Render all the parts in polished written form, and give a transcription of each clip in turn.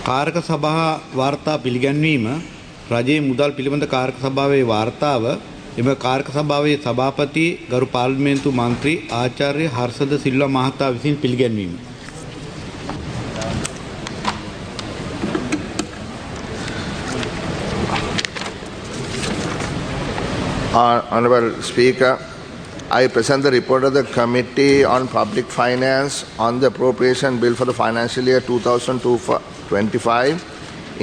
කාරක සභා වාර්තා පිළිගැන්වීම රජයේ මුදල් පිළිබඳ කාරක සභාවේ වාර්තාව එම කාරක සභාවේ සභාපති ගරු පාර්ලිමේන්තු මන්ත්‍රී ආචාර්ය හර්ෂද සිල්වා මහතා විසින් පිළිගැන්වීම. Honorable Speaker, I present the report of the Committee on Public Finance on the Appropriation Bill for the financial year 2025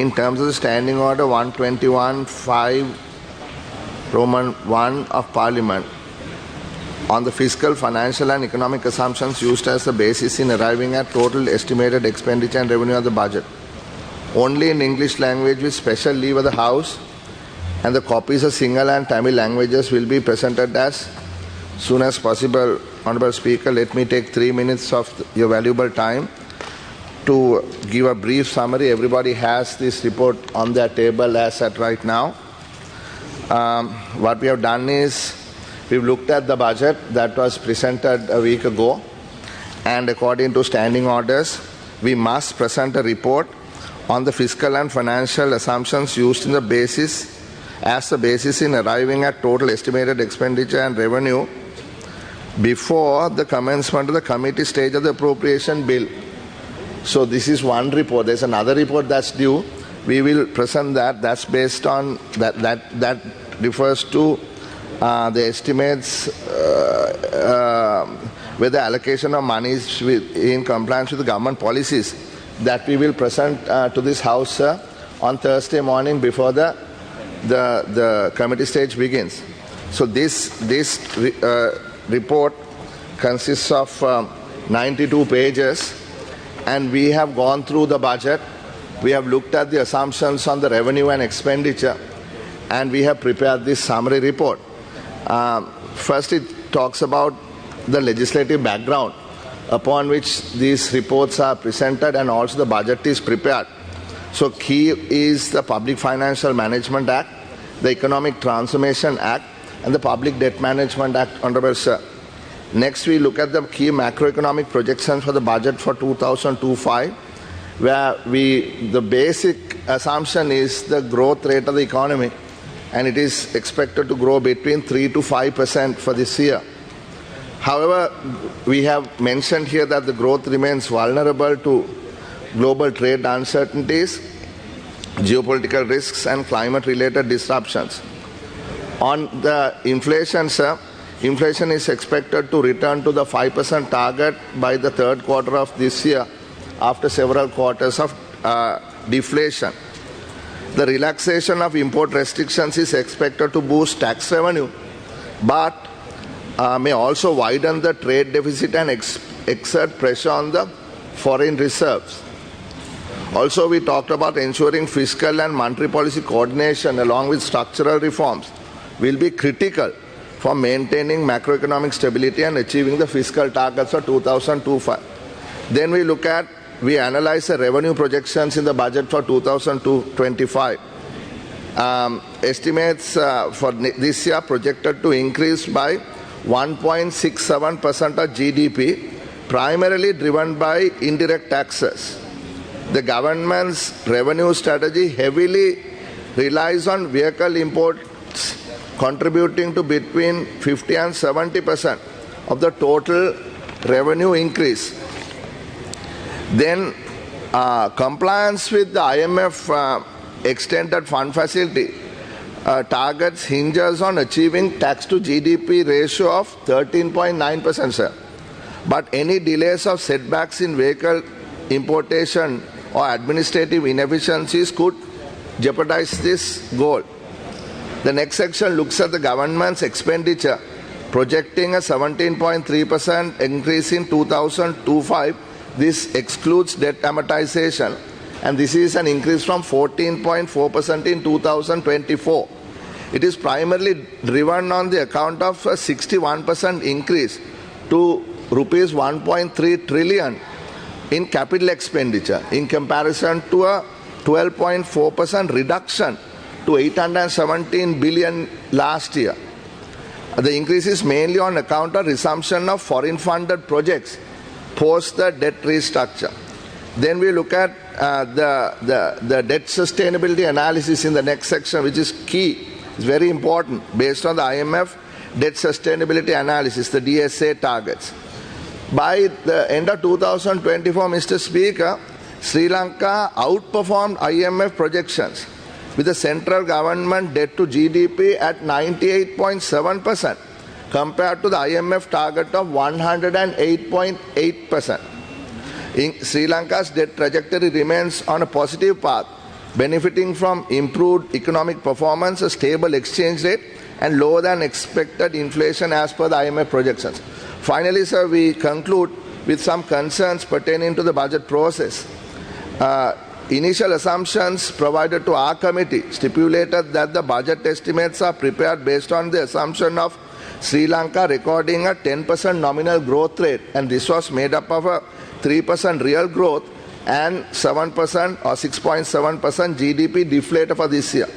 in terms of the Standing Order 121-5 Roman 1 of Parliament on the fiscal, financial and economic assumptions used as the basis in arriving at total estimated expenditure and revenue of the budget. Only in English language with special leave of the House, and the copies of Sinhala and Tamil languages will be presented as soon as possible. Honorable Speaker, let me take 3 minutes of your valuable time to give a brief summary. Everybody has this report on their table as at right now. What we have done is we've looked at the budget that was presented a week ago, and according to standing orders, we must present a report on the fiscal and financial assumptions used in the basis as the basis in arriving at total estimated expenditure and revenue before the commencement of the committee stage of the appropriation bill. So this is one report. There's another report that's due. We will present that. That's based on that refers to the estimates with the allocation of monies in compliance with the government policies that we will present to this House on Thursday morning before the committee stage begins. So this report consists of 92 pages, and we have gone through the budget. We have looked at the assumptions on the revenue and expenditure, and we have prepared this summary report. First, it talks about the legislative background upon which these reports are presented, and also the budget is prepared. So key is the Public Financial Management Act, the Economic Transformation Act, and the Public Debt Management Act, Honorable Sir. Next, we look at the key macroeconomic projections for the budget for 2025, where the basic assumption is the growth rate of the economy, and it is expected to grow between 3 to 5% for this year. However, we have mentioned here that the growth remains vulnerable to global trade uncertainties, geopolitical risks, and climate-related disruptions. On the inflation, sir, inflation is expected to return to the 5% target by the third quarter of this year after several quarters of deflation. The relaxation of import restrictions is expected to boost tax revenue, but may also widen the trade deficit and exert pressure on the foreign reserves. Also, we talked about ensuring fiscal and monetary policy coordination along with structural reforms will be critical for maintaining macroeconomic stability and achieving the fiscal targets of 2025. Then we analyze the revenue projections in the budget for 2025. Estimates for this year projected to increase by 1.67% of GDP, primarily driven by indirect taxes. The government's revenue strategy heavily relies on vehicle imports, contributing to between 50 and 70% of the total revenue increase. Then compliance with the IMF extended fund facility targets hinges on achieving tax to GDP ratio of 13.9%, sir. But any delays or setbacks in vehicle importation or administrative inefficiencies could jeopardize this goal. The next section looks at the government's expenditure, projecting a 17.3% increase in 2025. This excludes debt amortization, and this is an increase from 14.4% in 2024. It is primarily driven on the account of a 61% increase to rupees 1.3 trillion in capital expenditure in comparison to a 12.4% reduction to 817 billion last year. The increase is mainly on account of resumption of foreign funded projects post the debt restructure. Then we look at the debt sustainability analysis in the next section, which is key. It's very important. Based on the IMF debt sustainability analysis, the DSA targets. By the end of 2024, Mr. Speaker, Sri Lanka outperformed IMF projections with the central government debt to GDP at 98.7% compared to the IMF target of 108.8%. Sri Lanka's debt trajectory remains on a positive path, benefiting from improved economic performance, a stable exchange rate, and lower than expected inflation as per the IMF projections. Finally, sir, we conclude with some concerns pertaining to the budget process. Initial assumptions provided to our committee stipulated that the budget estimates are prepared based on the assumption of Sri Lanka recording a 10% nominal growth rate, and this was made up of a 3% real growth and 7% or 6.7% GDP deflator for this year.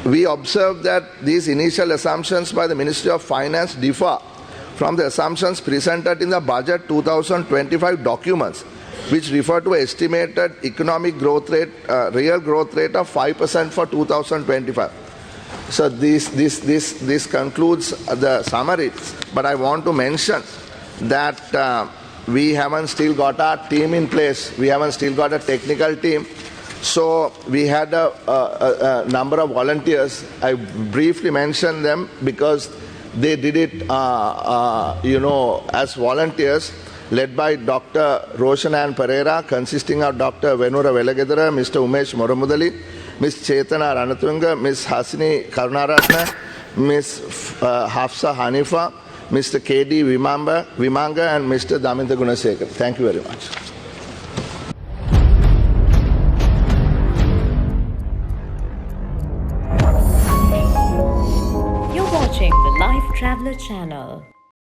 We observe that these initial assumptions by the Ministry of Finance differ from the assumptions presented in the Budget 2025 documents, which refer to estimated economic growth rate, real growth rate of 5% for 2025. So this concludes the summary. But I want to mention that we haven't still got our team in place. We haven't still got a technical team. So we had a number of volunteers. I briefly mentioned them because they did it, as volunteers, led by Dr. Roshanan Pereira, consisting of Dr. Venura Velagedara, Mr. Umesh Moramudali, Ms. Chetana Ranatunga, Ms. Hasini Karunaratna, Ms. Hafsa Hanifa, Mr. K.D. Vimanga, and Mr. Daminta Gunasekar. Thank you very much. You're watching the Lifetraveler channel.